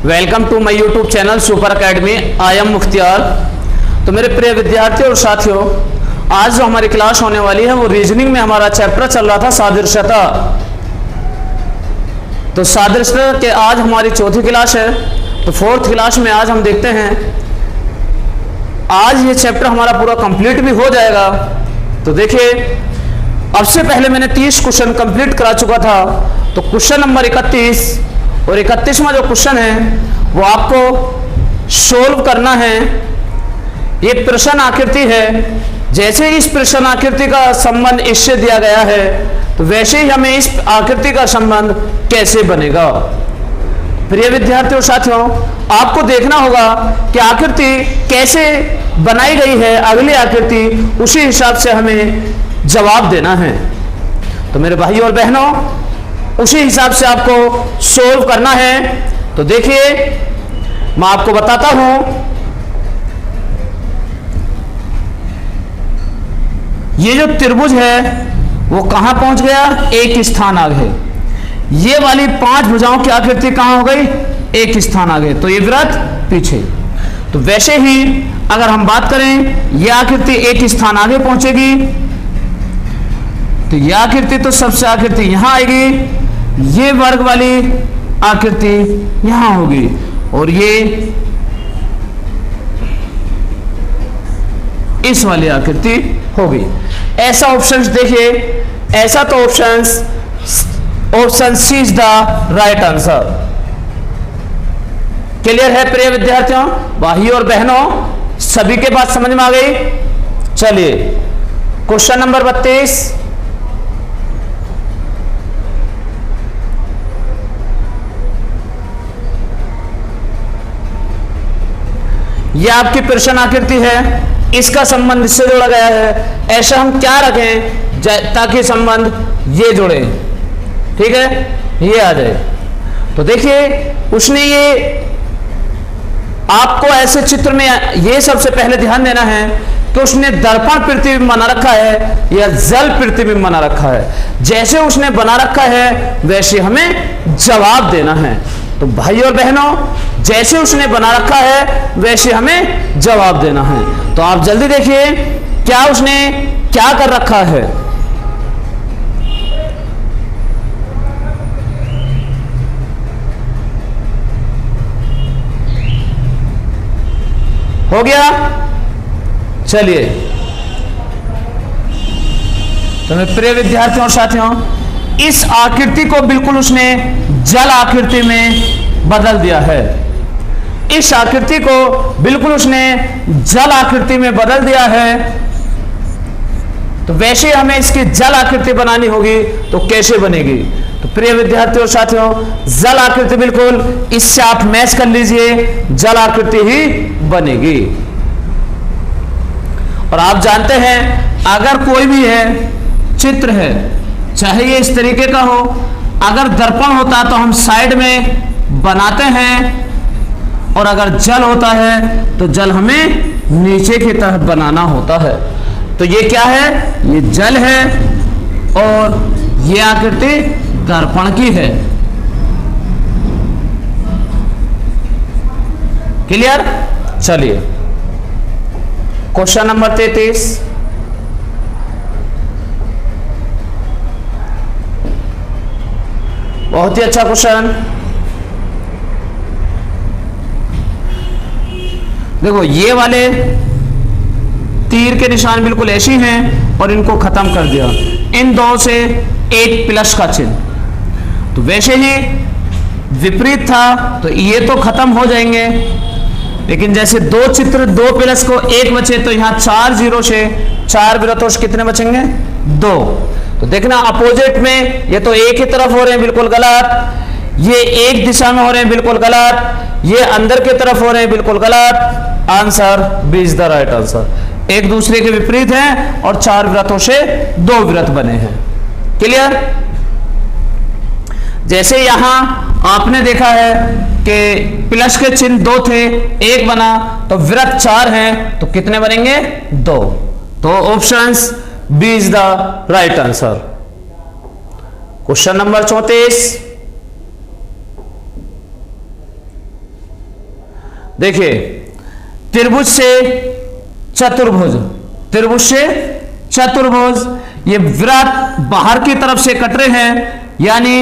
Welcome to my YouTube channel super academy. I am Mukhtiar. तो मेरे प्रिय विद्यार्थियों और साथियों, आज जो हमारी क्लास होने वाली है वो रीजनिंग में हमारा चैप्टर चल रहा था सादृश्यता। तो सादृश्यता के आज हमारी चौथी क्लास है। तो फोर्थ क्लास में आज हम देखते हैं, आज ये चैप्टर हमारा पूरा कंप्लीट भी हो जाएगा। तो देखिए, अब से पहले मैंने 30 क्वेश्चन कंप्लीट करा चुका था। तो क्वेश्चन नंबर 31 और 31वां जो क्वेश्चन है वो आपको सोल्व करना है। ये प्रश्न आकृति है। जैसे इस प्रश्न आकृति का संबंध इससे दिया गया है तो वैसे ही हमें इस आकृति का संबंध कैसे बनेगा। प्रिय विद्यार्थियों साथियों, आपको देखना होगा कि आकृति कैसे बनाई गई है, अगली आकृति उसी हिसाब से हमें जवाब देना है। तो मेरे भाई और बहनों, उसी हिसाब से आपको सोल्व करना है। तो देखिए, मैं आपको बताता हूं, ये जो त्रिभुज है वो कहां पहुंच गया, एक स्थान आगे। ये वाली 5 भुजाओं की आकृति कहां हो गई, एक स्थान आगे। तो ये वृत्त पीछे। तो वैसे ही अगर हम बात करें, ये आकृति एक स्थान आगे पहुंचेगी तो यह आकृति तो सबसे आकृति यहां आएगी, ये वर्ग वाली आकृति यहां होगी और ये इस वाली आकृति होगी। ऐसा ऑप्शंस देखिए, ऐसा तो option C is the right answer. Clear है प्रिय विद्यार्थियों, भाइयों और बहनों, सभी के बात समझ में आ गई। चलिए क्वेश्चन नंबर 32। यह आपकी प्रश्न आकृति है, इसका संबंध इससे जोड़ा गया है। ऐसा हम क्या रखें ताकि संबंध ये जुड़े, ठीक है, ये आ जाए। तो देखिए, उसने ये आपको ऐसे चित्र में ये सबसे पहले ध्यान देना है कि उसने दर्पण प्रतिबिंब बना रखा है या जल प्रतिबिंब बना रखा है। जैसे उसने बना रखा है वैसे हमें जवाब देना है। तो भाई और बहनों, जैसे उसने बना रखा है वैसे हमें जवाब देना है। तो आप जल्दी देखिए क्या उसने क्या कर रखा है। हो गया। चलिए, तो मेरे प्रिय विद्यार्थियों और साथियों, इस आकृति को बिल्कुल उसने जल आकृति में बदल दिया है। इस आकृति को बिल्कुल उसने जल आकृति में बदल दिया है। तो वैसे हमें इसकी जल आकृति बनानी होगी। तो कैसे बनेगी? तो प्रिय विद्यार्थियों साथियों, जल आकृति बिल्कुल इससे आप मैच कर लीजिए, जल आकृति ही बनेगी। और आप जानते हैं, अगर कोई भी है चित्र है, चाहे ये इस तरीके का हो, अगर दर्पण होता तो हम साइड में बनाते हैं, और अगर जल होता है तो जल हमें नीचे की तरफ बनाना होता है। तो ये क्या है, ये जल है और ये आकृति दर्पण की है। क्लियर? चलिए क्वेश्चन नंबर 33। बहुत ही अच्छा क्वेश्चन। देखो, ये वाले तीर के निशान बिल्कुल ऐसे हैं और इनको खत्म कर दिया, इन दो से एक प्लस का चिन्ह। तो वैसे ही विपरीत था तो ये तो खत्म हो जाएंगे, लेकिन जैसे दो चित्र, दो प्लस को एक बचे तो यहां 4 जीरो से 4 वृत्तों से कितने बचेंगे, 2। तो देखना, अपोजिट में ये तो एक ही तरफ हो रहे हैं, बिल्कुल गलत। ये एक दिशा में हो रहे हैं, बिल्कुल गलत। ये अंदर की तरफ हो रहे हैं, बिल्कुल गलत। Answer B is the right answer. एक दूसरे के विपरीत हैं और 4 वृत्तों से 2 वृत्त बने हैं। क्लियर? जैसे यहां आपने देखा है कि प्लस के चिन्ह 2 थे, 1 बना, तो वृत्त 4 हैं, तो कितने बनेंगे, 2। तो options B is the right answer. Question number 34। देखिए त्रिभुज से चतुर्भुज, त्रिभुज से चतुर्भुज, ये वृत्त बाहर की तरफ से कट रहे हैं, यानी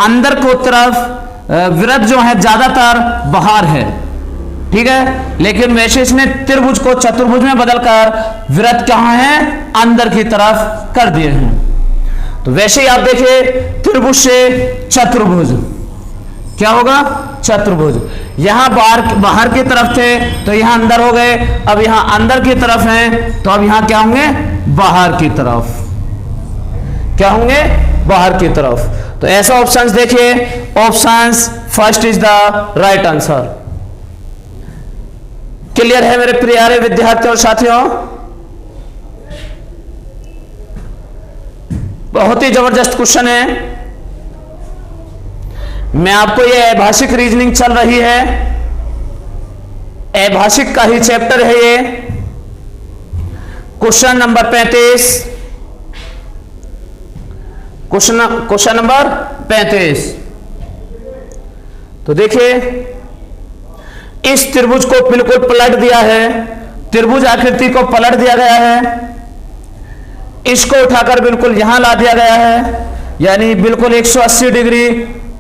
अंदर को तरफ वृत्त जो है ज्यादातर बाहर है, ठीक है। लेकिन वैसे इसने त्रिभुज को चतुर्भुज में बदलकर वृत्त कहां है, अंदर की तरफ कर दिए हैं। तो वैसे ही आप देखिए त्रिभुज से चतुर्भुज क्या होगा, चतुर्भुज। यहां बाहर की तरफ थे तो यहां अंदर हो गए, अब यहां अंदर की तरफ हैं तो अब यहां क्या होंगे, बाहर की तरफ, क्या होंगे, बाहर की तरफ। तो ऐसा ऑप्शंस देखिए, options first is the right answer. Clear है मेरे प्यारे विद्यार्थियों और साथियों? बहुत ही जबरदस्त क्वेश्चन है। मैं आपको ये अभाषिक रीजनिंग चल रही है, अभाषिक का ही चैप्टर है ये। Question number 35, question number 35। तो देखिए इस त्रिभुज को बिल्कुल पलट दिया है, त्रिभुज आकृति को पलट दिया गया है, इसको उठाकर बिल्कुल यहां ला दिया गया है, यानी बिल्कुल 180 डिग्री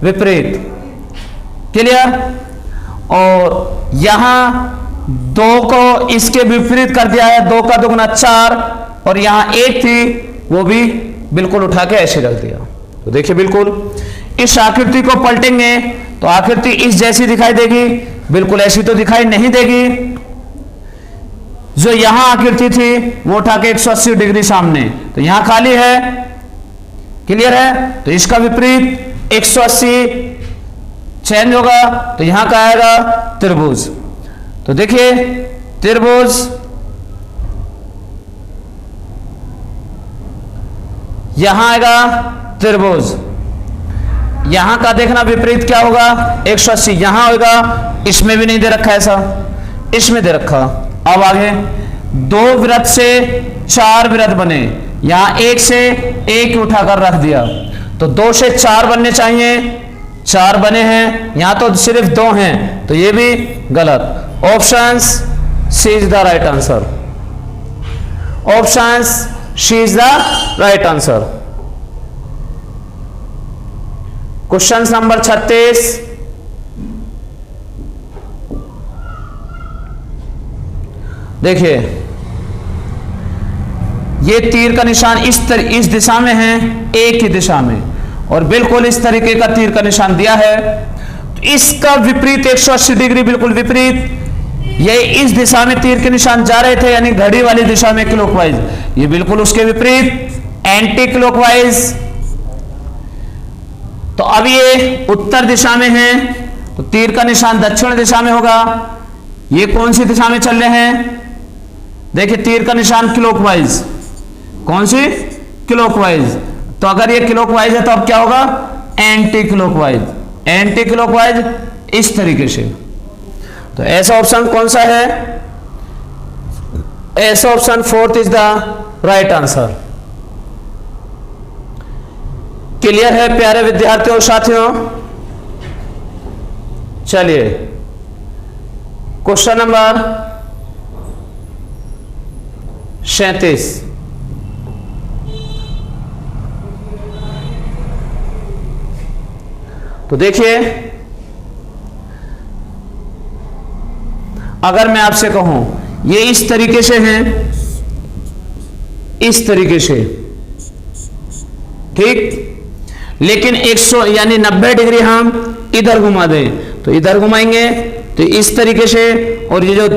विपरीत। क्लियर? और यहां 2 को इसके विपरीत कर दिया है, 2 का दुगुना 4, और यहां 1 थी वो भी बिल्कुल उठा के ऐसे रख दिया। तो देखिए बिल्कुल इस आकृति को पलटेंगे तो आकृति इस जैसी दिखाई देगी, बिल्कुल ऐसी तो दिखाई नहीं देगी। जो यहां आकृति थी वो उठा के 180 डिग्री सामने, तो यहां खाली है। क्लियर है? तो इसका विपरीत 180 चेंज होगा तो यहां का आएगा त्रिभुज। तो देखिए त्रिभुज, यहां आएगा त्रिभुज, यहां का देखना विपरीत क्या होगा, 180 यहां होगा, इसमें भी नहीं दे रखा ऐसा, इसमें दे रखा। अब आगे 2 वृत्त से 4 वृत्त बने, यहां 1 से 1 उठाकर रख दिया, तो 2 से 4 बनने चाहिए, 4 बने हैं, यहां तो सिर्फ 2 हैं, तो ये भी गलत। Options C is the right answer, options C is the right answer. Question number 36, देखिए ये तीर का निशान इस दिशा में है, एक ही दिशा में, और बिल्कुल इस तरीके का तीर का निशान दिया है। तो इसका विपरीत 180 डिग्री बिल्कुल विपरीत, ये इस दिशा में तीर के निशान जा रहे थे, यानी घड़ी वाली दिशा में क्लॉकवाइज, ये बिल्कुल उसके विपरीत एंटी क्लॉकवाइज। तो अब ये उत्तर दिशा में है तो तीर का निशान दक्षिण दिशा में होगा। ये कौन सी दिशा में चल रहे हैं, देखिए तीर का निशान क्लॉकवाइज, कौन सी, क्लॉकवाइज। तो अगर ये क्लॉकवाइज है तो अब क्या होगा, एंटी क्लॉकवाइज, एंटी क्लॉकवाइज इस तरीके से। तो ऐसा ऑप्शन कौन सा है, ऐसा option 4th is the right answer. Clear है प्यारे विद्यार्थियों और साथियों? चलिए क्वेश्चन नंबर 37, तो देखिए अगर मैं आपसे कहूं ये इस तरीके से है, इस तरीके से, ठीक, लेकिन 100 यानी 90 डिग्री हम इधर घुमा दें तो इधर घुमाएंगे तो इस तरीके से, और ये जो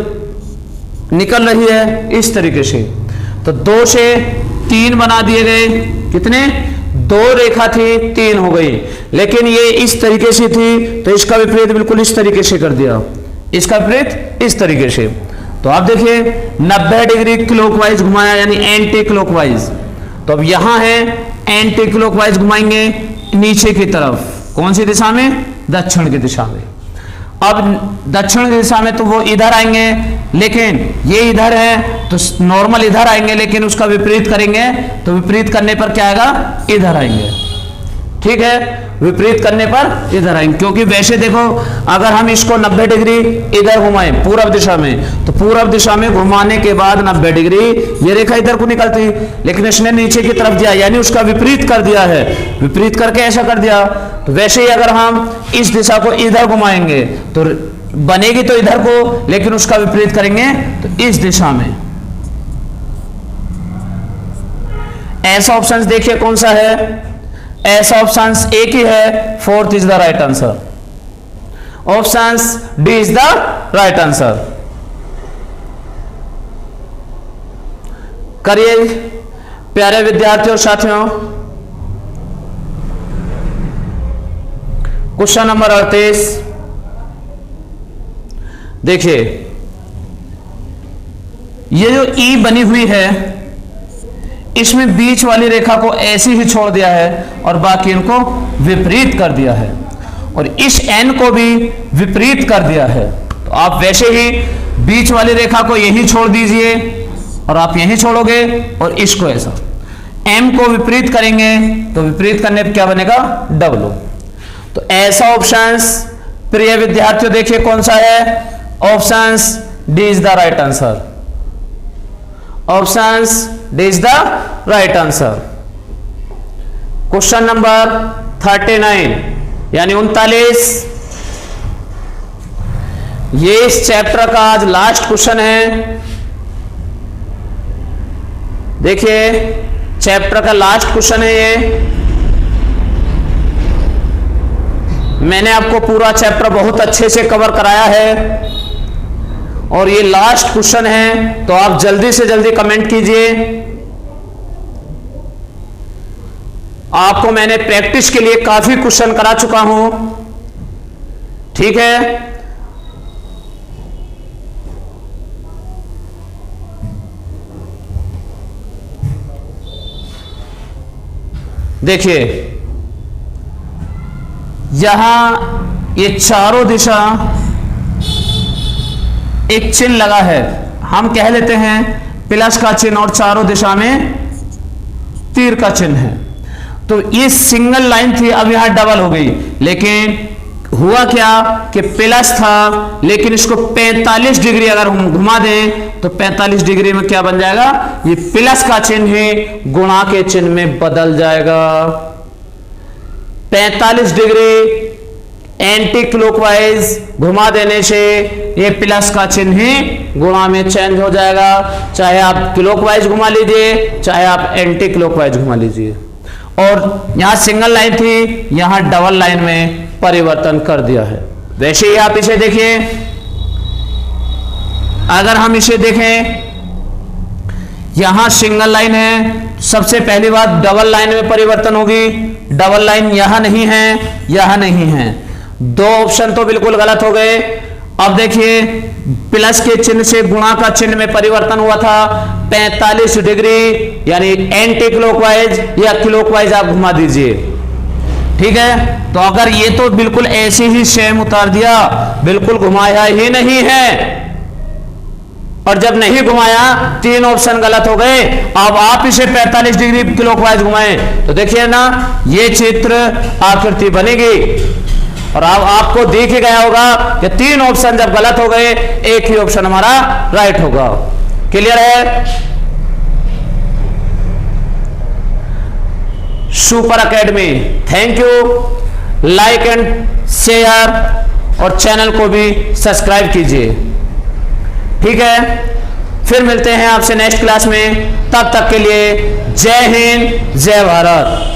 निकल रही है इस तरीके से, तो 2 से 3 बना दिए गए, कितने, 2 रेखा थी 3 हो गई, लेकिन ये इस तरीके से थी तो इसका विपरीत बिल्कुल इस तरीके से कर दिया, इसका विपरीत इस तरीके से। तो आप देखिए 90 डिग्री क्लॉकवाइज घुमाया यानी एंटी क्लॉकवाइज। तो अब यहां है एंटी क्लॉकवाइज घुमाएंगे नीचे की तरफ, कौन सी दिशा में, दक्षिण की दिशा में। अब दक्षिण की दिशा में तो वो इधर आएंगे, लेकिन ये इधर है तो नॉर्मल इधर आएंगे, लेकिन उसका विपरीत करेंगे तो विपरीत करने पर क्या आएगा, इधर आएंगे। ठीक है, विपरीत करने पर इधर आएंगे, क्योंकि वैसे देखो अगर हम इसको 90 डिग्री इधर घुमाएं पूर्व दिशा में, तो पूर्व दिशा में घुमाने के बाद 90 डिग्री ये रेखा इधर को निकलती, लेकिन इसने नीचे की तरफ दिया, यानी उसका विपरीत कर दिया है। विपरीत करके ऐसा कर दिया, तो वैसे ही अगर हम इस दिशा को इधर घुमाएंगे तो बनेगी तो इधर को, लेकिन उसका विपरीत करेंगे तो इस दिशा में। ऐसा ऑप्शन देखिए कौन सा है, ऐसा ऑप्शन एक ही है, fourth is the right answer, option D is the right answer. करिए प्यारे विद्यार्थियों और साथियों, क्वेश्चन नंबर 38 देखिए, ये जो ई बनी हुई है इसमें बीच वाली रेखा को ऐसे ही छोड़ दिया है और बाकी इनको विपरीत कर दिया है, और इस एन को भी विपरीत कर दिया है। तो आप वैसे ही बीच वाली रेखा को यही छोड़ दीजिए और आप यही छोड़ोगे, और इसको ऐसा एम को विपरीत करेंगे तो विपरीत करने पर क्या बनेगा, डब्ल्यू। तो ऐसा ऑप्शंस प्रिय विद्यार्थियों देखिए कौन सा है, options D is the right answer, options D is the right answer. Question number 39 यानी 39, ये इस चैप्टर का आज लास्ट क्वेश्चन है। देखिए चैप्टर का लास्ट क्वेश्चन है ये। मैंने आपको पूरा चैप्टर बहुत अच्छे से कवर कराया है और ये लास्ट क्वेश्चन है, तो आप जल्दी से जल्दी कमेंट कीजिए। आपको मैंने प्रैक्टिस के लिए काफी क्वेश्चन करा चुका हूं, ठीक है। देखिए यहां ये चारों दिशा एक चिन्ह लगा है, हम कह लेते हैं प्लस का चिन्ह, और चारों दिशा में तीर का चिन्ह है। तो ये सिंगल लाइन थी, अब यहां डबल हो गई, लेकिन हुआ क्या कि प्लस था, लेकिन इसको 45 डिग्री अगर हम घुमा दें तो 45 डिग्री में क्या बन जाएगा, ये प्लस का चिन्ह है गुणा के चिन्ह में बदल जाएगा। 45 डिग्री एंटी क्लॉकवाइज घुमा देने से ये प्लस का चिन्ह ही गुणा में चेंज हो जाएगा, चाहे आप क्लॉकवाइज घुमा लीजिए चाहे आप एंटी क्लॉकवाइज घुमा लीजिए। और यहां सिंगल लाइन थी, यहां डबल लाइन में परिवर्तन कर दिया है। वैसे ही आप इसे देखिए, अगर हम इसे देखें यहां सिंगल लाइन है, सबसे पहली बात डबल लाइन में परिवर्तन होगी। डबल लाइन यहां नहीं है, यहां नहीं है, दो ऑप्शन तो बिल्कुल गलत हो गए। अब देखिए प्लस के चिन्ह से गुणा का चिन्ह में परिवर्तन हुआ था 45 डिग्री, यानी एंटी क्लॉकवाइज या क्लॉकवाइज आप घुमा दीजिए, ठीक है। तो अगर ये तो बिल्कुल ऐसे ही सेम उतार दिया, बिल्कुल घुमाया ही नहीं है, और जब नहीं घुमाया तीन ऑप्शन गलत हो गए। अब आप इसे 45 डिग्री क्लॉकवाइज घुमाएं तो देखिए ना ये चित्र आकृति बनेगी, और अब आपको दिख ही गया होगा कि तीन ऑप्शन जब गलत हो गए एक ही ऑप्शन हमारा राइट होगा। क्लियर है? Super academy, thank you. Like and share और चैनल को भी सब्सक्राइब कीजिए, ठीक है। फिर मिलते हैं आपसे नेक्स्ट क्लास में, तब तक के लिए जय हिंद जय भारत।